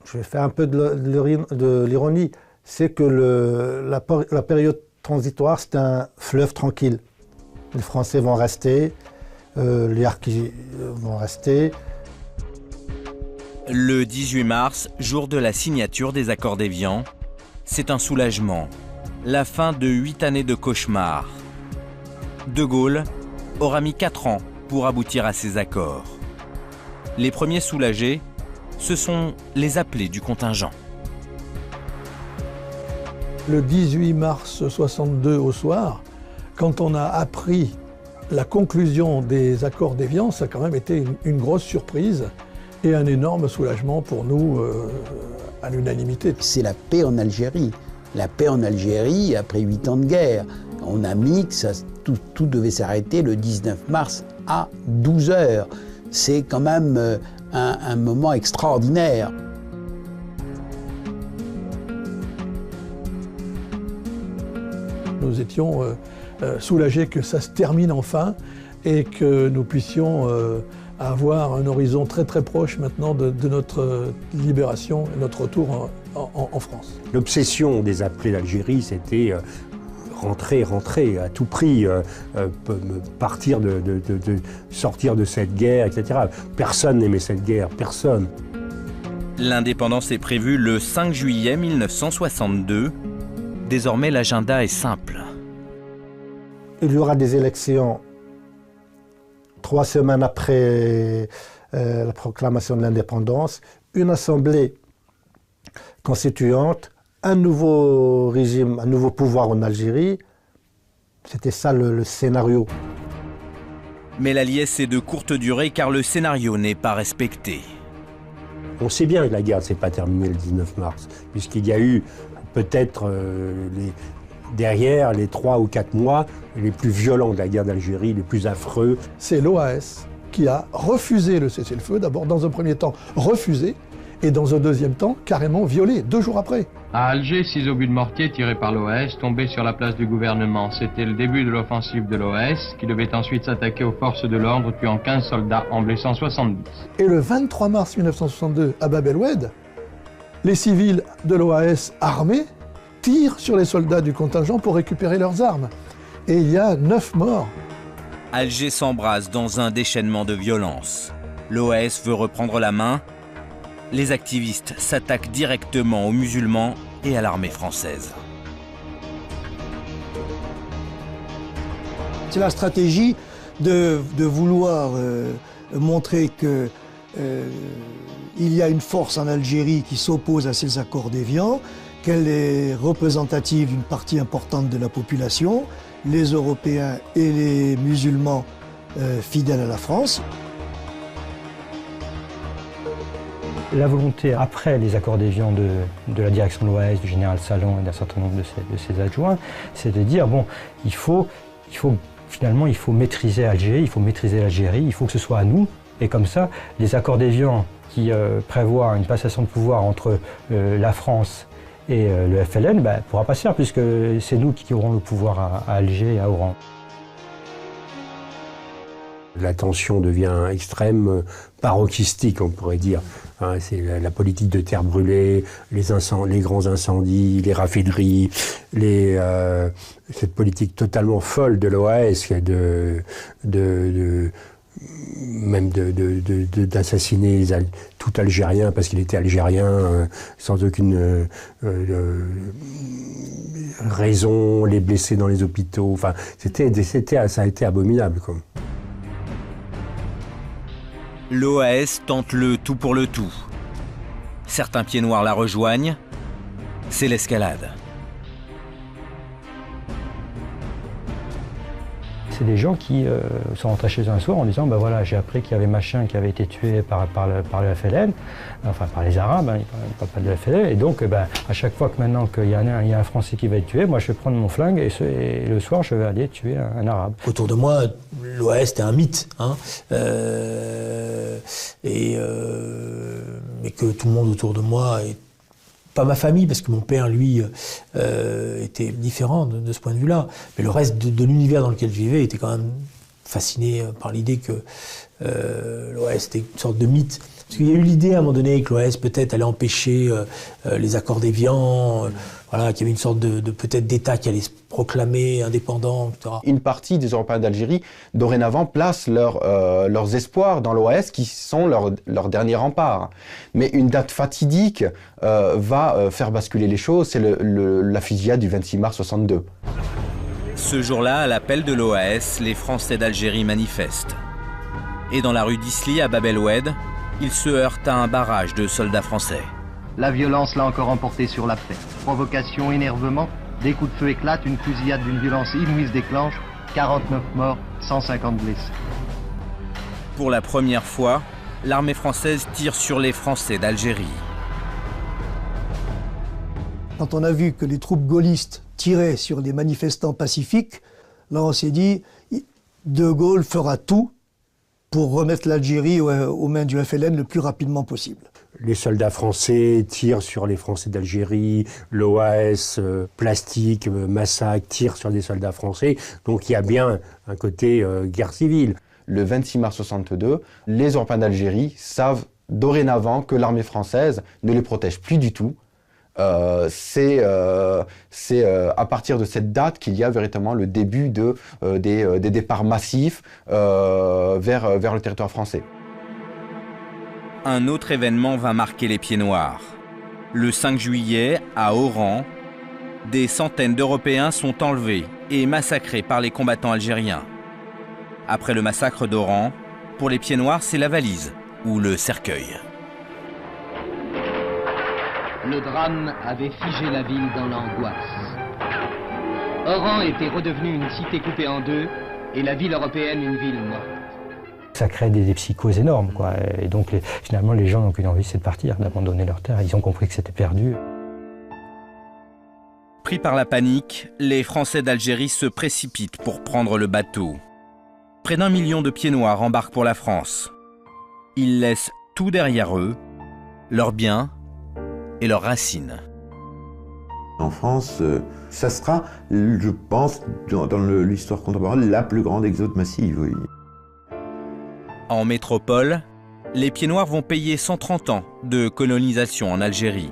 je vais faire un peu de l'ironie, c'est que la période transitoire, c'est un fleuve tranquille. Les Français vont rester, les harkis vont rester. Le 18 mars, jour de la signature des accords d'Évian, c'est un soulagement, la fin de 8 années de cauchemar. De Gaulle aura mis 4 ans pour aboutir à ces accords. Les premiers soulagés, ce sont les appelés du contingent. Le 18 mars 1962 au soir, quand on a appris la conclusion des accords d'Évian, ça a quand même été une grosse surprise et un énorme soulagement pour nous à l'unanimité. C'est la paix en Algérie. La paix en Algérie après 8 ans de guerre. On a mis que tout devait s'arrêter le 19 mars à 12 h. C'est quand même un moment extraordinaire. Nous étions soulagés que ça se termine enfin et que nous puissions avoir un horizon très très proche maintenant de notre libération et notre retour en France. L'obsession des appelés d'Algérie, c'était rentrer à tout prix, partir sortir de cette guerre, etc. Personne n'aimait cette guerre, personne. L'indépendance est prévue le 5 juillet 1962. Désormais, l'agenda est simple. Il y aura des élections 3 semaines après la proclamation de l'indépendance, une assemblée constituante, un nouveau régime, un nouveau pouvoir en Algérie. C'était ça le scénario. Mais la liesse est de courte durée car le scénario n'est pas respecté. On sait bien que la guerre ne s'est pas terminée le 19 mars, puisqu'il y a eu peut-être derrière les 3 ou 4 mois les plus violents de la guerre d'Algérie, les plus affreux. C'est l'OAS qui a refusé le cessez-le-feu, d'abord dans un premier temps refusé, et dans un deuxième temps carrément violé, 2 jours après. À Alger, 6 obus de mortier tirés par l'OAS tombaient sur la place du gouvernement. C'était le début de l'offensive de l'OAS, qui devait ensuite s'attaquer aux forces de l'ordre, tuant 15 soldats en blessant 70. Et le 23 mars 1962, à Bab el-Oued, les civils de l'OAS armés tirent sur les soldats du contingent pour récupérer leurs armes. Et il y a 9 morts. Alger s'embrase dans un déchaînement de violence. L'OAS veut reprendre la main. Les activistes s'attaquent directement aux musulmans et à l'armée française. C'est la stratégie de vouloir montrer que il y a une force en Algérie qui s'oppose à ces accords d'Évian, qu'elle est représentative d'une partie importante de la population, les Européens et les musulmans fidèles à la France. La volonté, après les accords d'Évian de la direction de l'OAS, du général Salon et d'un certain nombre de ses adjoints, c'est de dire, bon, finalement, il faut maîtriser Alger, il faut maîtriser l'Algérie, il faut que ce soit à nous. Et comme ça, les accords d'Évian qui prévoient une passation de pouvoir entre la France et le FLN pourra pas se faire, puisque c'est nous qui aurons le pouvoir à Alger et à Oran. La tension devient extrême, paroxystique, on pourrait dire. Hein, c'est la politique de terre brûlée, les grands incendies, les raffineries, cette politique totalement folle de l'OAS, même d'assassiner tout Algérien parce qu'il était algérien, sans aucune raison, les blesser dans les hôpitaux. Enfin, ça a été abominable, quoi. L'OAS tente le tout pour le tout. Certains pieds noirs la rejoignent, c'est l'escalade. C'est des gens qui sont rentrés chez eux un soir en disant ben voilà, j'ai appris qu'il y avait machin qui avait été tué par le FLN, enfin par les Arabes, hein, il ne parle pas de le FLN, et donc à chaque fois que maintenant qu'il y a un Français qui va être tué, moi je vais prendre mon flingue et le soir je vais aller tuer un Arabe. Autour de moi, l'OAS c'était un mythe, hein, mais que tout le monde autour de moi pas ma famille, parce que mon père, lui, était différent de ce point de vue-là. Mais le reste de l'univers dans lequel je vivais était quand même fasciné par l'idée que l'OAS était une sorte de mythe. Parce qu'il y a eu l'idée à un moment donné que l'OAS peut-être allait empêcher les accords d'Évian, voilà, qu'il y avait une sorte de peut-être d'État qui allait se proclamer indépendant, etc. Une partie des Européens d'Algérie, dorénavant, placent leurs espoirs dans l'OAS, qui sont leur dernier rempart. Mais une date fatidique va faire basculer les choses, c'est la fusillade du 26 mars 62. Ce jour-là, à l'appel de l'OAS, les Français d'Algérie manifestent. Et dans la rue d'Isly, à Bab el-Oued, ils se heurtent à un barrage de soldats français. La violence l'a encore emporté sur la paix. Provocation, énervement, des coups de feu éclatent, une fusillade d'une violence inouïe se déclenche, 49 morts, 150 blessés. Pour la première fois, l'armée française tire sur les Français d'Algérie. Quand on a vu que les troupes gaullistes tiraient sur des manifestants pacifiques, là on s'est dit, De Gaulle fera tout pour remettre l'Algérie aux mains du FLN le plus rapidement possible. Les soldats français tirent sur les Français d'Algérie, l'OAS, plastique, massacre, tire sur des soldats français. Donc il y a bien un côté guerre civile. Le 26 mars 62, les Européens d'Algérie savent dorénavant que l'armée française ne les protège plus du tout. C'est à partir de cette date qu'il y a véritablement le début des départs massifs vers le territoire français. Un autre événement va marquer les Pieds Noirs. Le 5 juillet, à Oran, des centaines d'Européens sont enlevés et massacrés par les combattants algériens. Après le massacre d'Oran, pour les Pieds Noirs, c'est la valise ou le cercueil. Le drame avait figé la ville dans l'angoisse. Oran était redevenu une cité coupée en deux et la ville européenne une ville morte. Ça crée des psychoses énormes, quoi. Et donc finalement les gens n'ont qu'une envie, c'est de partir, d'abandonner leur terre. Ils ont compris que c'était perdu. Pris par la panique, les Français d'Algérie se précipitent pour prendre le bateau. Près d'1 million de Pieds Noirs embarquent pour la France. Ils laissent tout derrière eux, leurs biens et leurs racines. En France, ça sera, je pense, dans l'histoire contemporaine, la plus grande exode massive. Oui. En métropole, les Pieds Noirs vont payer 130 ans de colonisation en Algérie.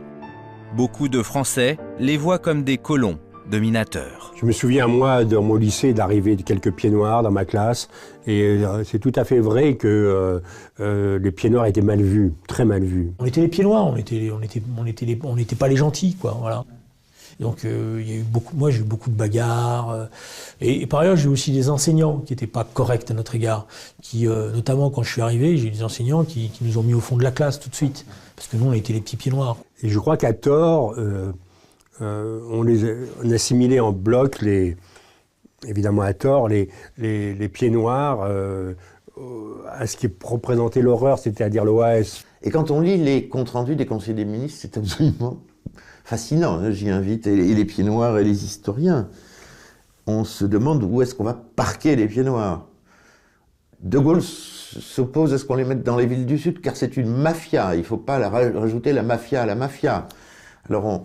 Beaucoup de Français les voient comme des colons, dominateurs. Je me souviens, moi, dans mon lycée, d'arriver de quelques Pieds Noirs dans ma classe. Et c'est tout à fait vrai que les Pieds Noirs étaient mal vus, très mal vus. On était les Pieds Noirs, on n'était pas les gentils, quoi, voilà. Donc il y a eu moi j'ai eu beaucoup de bagarres. Et par ailleurs j'ai eu aussi des enseignants qui n'étaient pas corrects à notre égard. Qui, notamment quand je suis arrivé, j'ai eu des enseignants qui nous ont mis au fond de la classe tout de suite. Parce que nous on était les petits Pieds Noirs. Et je crois qu'à tort, on assimilait en bloc, évidemment à tort, les Pieds Noirs à ce qui représentait l'horreur, c'est-à-dire l'OAS. Et quand on lit les comptes rendus des conseillers des ministres, c'est absolument fascinant. J'y invite et les pieds noirs et les historiens. On se demande où est-ce qu'on va parquer les pieds noirs. De Gaulle s'oppose à ce qu'on les mette dans les villes du Sud, car c'est une mafia. Il ne faut pas rajouter la mafia à la mafia. Alors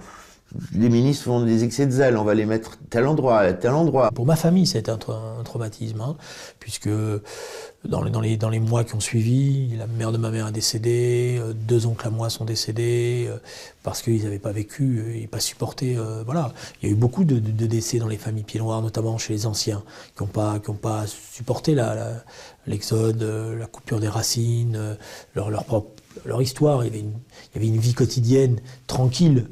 les ministres font des excès de zèle, on va les mettre tel endroit, à tel endroit. Pour ma famille, c'était un traumatisme, hein, puisque dans les mois qui ont suivi, la mère de ma mère est décédée, 2 oncles à moi sont décédés, parce qu'ils n'avaient pas vécu et pas supporté. Voilà. Il y a eu beaucoup de décès dans les familles pieds noirs, notamment chez les anciens, qui n'ont pas supporté l'exode, la coupure des racines, leur histoire. Il y avait une vie quotidienne tranquille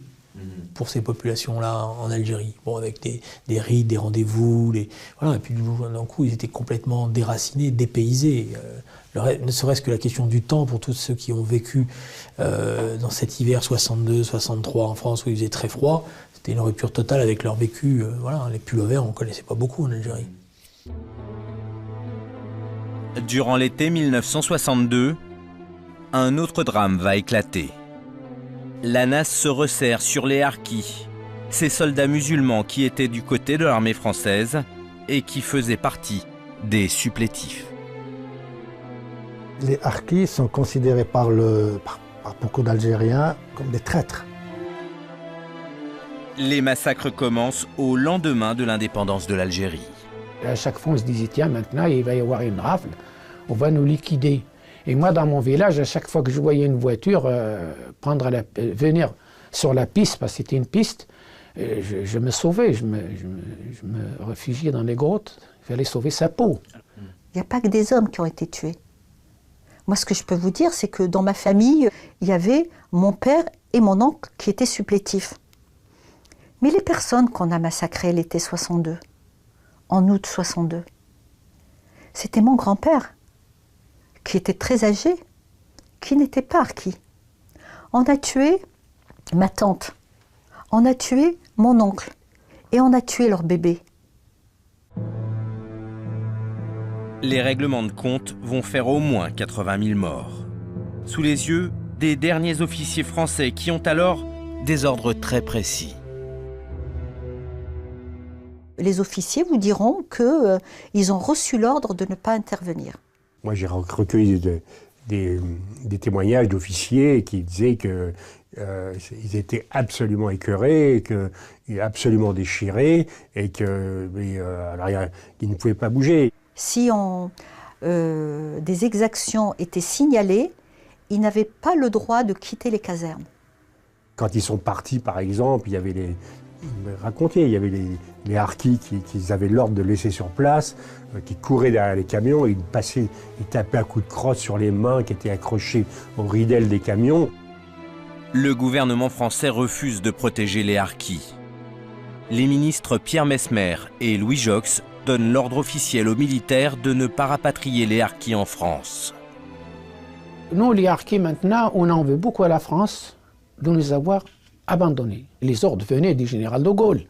pour ces populations-là en Algérie. Bon, avec des rites, des rendez-vous, voilà. Et puis d'un coup, ils étaient complètement déracinés, dépaysés. Ne serait-ce que la question du temps pour tous ceux qui ont vécu dans cet hiver 62-63 en France où il faisait très froid, c'était une rupture totale avec leur vécu. Voilà, les pullovers, on ne connaissait pas beaucoup en Algérie. Durant l'été 1962, un autre drame va éclater. La NAS se resserre sur les harkis, ces soldats musulmans qui étaient du côté de l'armée française et qui faisaient partie des supplétifs. Les harkis sont considérés par beaucoup d'Algériens comme des traîtres. Les massacres commencent au lendemain de l'indépendance de l'Algérie. À chaque fois, on se disait, tiens, maintenant, il va y avoir une rafle, on va nous liquider. Et moi, dans mon village, à chaque fois que je voyais une voiture venir sur la piste, parce que c'était une piste, je me sauvais, je me réfugiais dans les grottes. Il fallait sauver sa peau. Il n'y a pas que des hommes qui ont été tués. Moi, ce que je peux vous dire, c'est que dans ma famille, il y avait mon père et mon oncle qui étaient supplétifs. Mais les personnes qu'on a massacrées l'été 62, en août 62, c'était mon grand-père, qui était très âgé, qui n'était pas harki. On a tué ma tante, on a tué mon oncle, et on a tué leur bébé. Les règlements de compte vont faire au moins 80 000 morts. Sous les yeux des derniers officiers français qui ont alors des ordres très précis. Les officiers vous diront qu'ils ont reçu l'ordre de ne pas intervenir. Moi, j'ai recueilli des témoignages d'officiers qui disaient qu'ils étaient absolument écœurés, absolument déchirés, et qu'ils ne pouvaient pas bouger. Si des exactions étaient signalées, ils n'avaient pas le droit de quitter les casernes. Quand ils sont partis, par exemple, il y avait les harkis qui avaient l'ordre de laisser sur place, qui couraient derrière les camions, ils tapaient un coup de crosse sur les mains qui étaient accrochées aux ridelles des camions. Le gouvernement français refuse de protéger les harkis. Les ministres Pierre Messmer et Louis Jox donnent l'ordre officiel aux militaires de ne pas rapatrier les harkis en France. Nous, les harkis, maintenant, on en veut beaucoup à la France de nous avoir abandonnés. Les ordres venaient du général de Gaulle.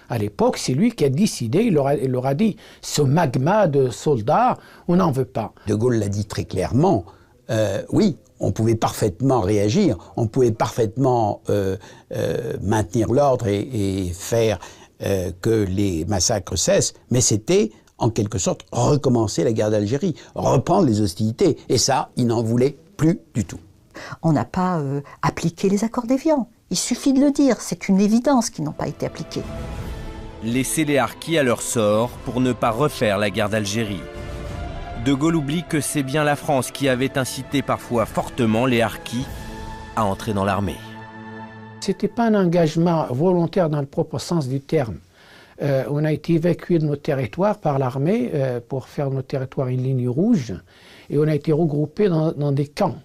À l'époque, c'est lui qui a décidé, il leur a dit, ce magma de soldats, on n'en veut pas. De Gaulle l'a dit très clairement, oui, on pouvait parfaitement réagir, on pouvait parfaitement maintenir l'ordre et faire que les massacres cessent, mais c'était en quelque sorte recommencer la guerre d'Algérie, reprendre les hostilités, et ça, il n'en voulait plus du tout. On n'a pas appliqué les accords d'Évian. Il suffit de le dire, c'est une évidence qu'ils n'ont pas été appliqués. Laisser les harkis à leur sort pour ne pas refaire la guerre d'Algérie. De Gaulle oublie que c'est bien la France qui avait incité parfois fortement les harkis à entrer dans l'armée. Ce n'était pas un engagement volontaire dans le propre sens du terme. On a été évacué de nos territoires par l'armée pour faire nos territoires une ligne rouge, et on a été regroupés dans des camps.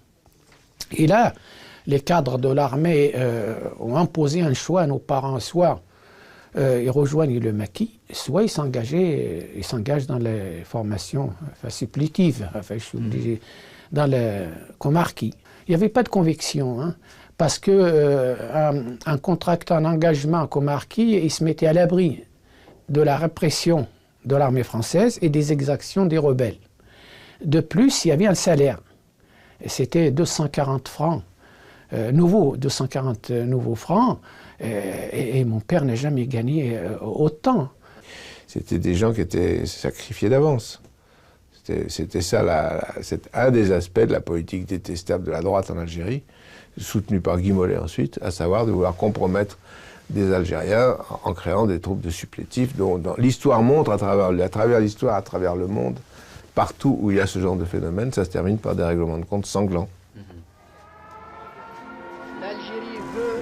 Et là, les cadres de l'armée ont imposé un choix à nos parents. Soit ils rejoignent le maquis, soit ils s'engagent dans les formations supplitives, je suis obligé, comme harkis. Il n'y avait pas de conviction, hein, parce qu'en contractant un engagement comme harki, il se mettait à l'abri de la répression de l'armée française et des exactions des rebelles. De plus, il y avait un salaire. Et c'était 240 francs nouveaux, 240 nouveaux francs. Et mon père n'a jamais gagné autant. C'était des gens qui étaient sacrifiés d'avance. C'était ça, c'est un des aspects de la politique détestable de la droite en Algérie, soutenue par Guy Mollet ensuite, à savoir de vouloir compromettre des Algériens en créant des troupes de supplétifs dont l'histoire montre à travers l'histoire, à travers le monde, partout où il y a ce genre de phénomène, ça se termine par des règlements de compte sanglants.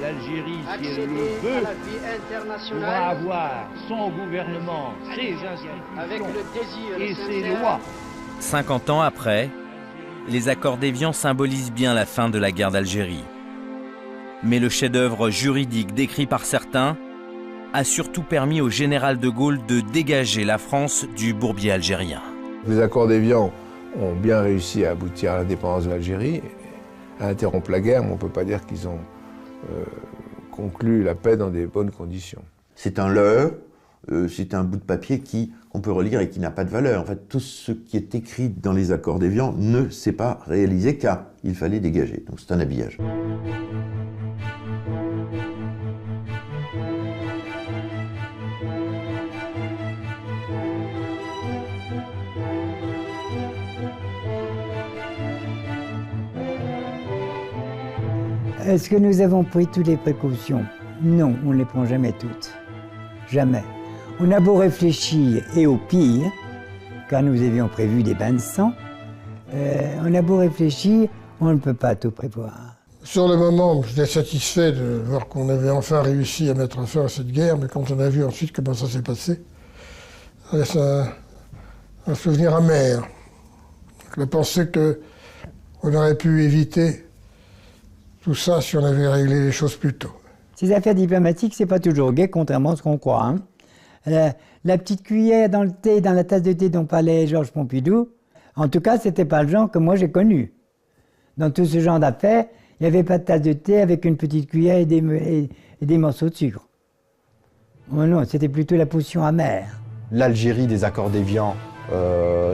L'Algérie, si elle le veut, pourra avoir son gouvernement, ses institutions et ses lois. 50 ans après, les accords d'Évian symbolisent bien la fin de la guerre d'Algérie. Mais le chef-d'œuvre juridique décrit par certains a surtout permis au général de Gaulle de dégager la France du bourbier algérien. Les accords d'Évian ont bien réussi à aboutir à l'indépendance de l'Algérie, à interrompre la guerre, mais on ne peut pas dire qu'ils ont conclu la paix dans des bonnes conditions. C'est un leurre, c'est un bout de papier qu'on peut relire et qui n'a pas de valeur. En fait, tout ce qui est écrit dans les accords d'Évian ne s'est pas réalisé car il fallait dégager. Donc c'est un habillage. Est-ce que nous avons pris toutes les précautions? Non, on ne les prend jamais toutes. Jamais. On a beau réfléchir, et au pire, car nous avions prévu des bains de sang, on a beau réfléchir, on ne peut pas tout prévoir. Sur le moment, j'étais satisfait de voir qu'on avait enfin réussi à mettre fin à cette guerre, mais quand on a vu ensuite comment ça s'est passé, ça laisse un souvenir amer. Je pensais qu'on aurait pu éviter tout ça si on avait réglé les choses plus tôt. Ces affaires diplomatiques, c'est pas toujours gai, contrairement à ce qu'on croit. Hein. La petite cuillère dans le thé, dans la tasse de thé dont parlait Georges Pompidou, en tout cas, c'était pas le genre que moi j'ai connu. Dans tout ce genre d'affaires, il n'y avait pas de tasse de thé avec une petite cuillère et des morceaux de sucre. Oh non, c'était plutôt la potion amère. L'Algérie des accords d'Évian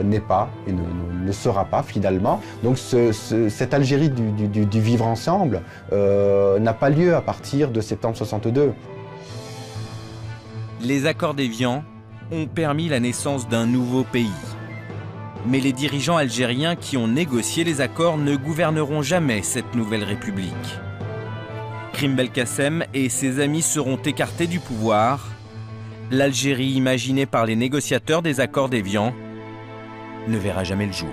n'est pas et ne sera pas finalement. Donc cette Algérie du vivre ensemble n'a pas lieu à partir de septembre 62. Les accords d'Évian ont permis la naissance d'un nouveau pays. Mais les dirigeants algériens qui ont négocié les accords ne gouverneront jamais cette nouvelle république. Krim Belkacem et ses amis seront écartés du pouvoir. L'Algérie imaginée par les négociateurs des accords d'Évian ne verra jamais le jour.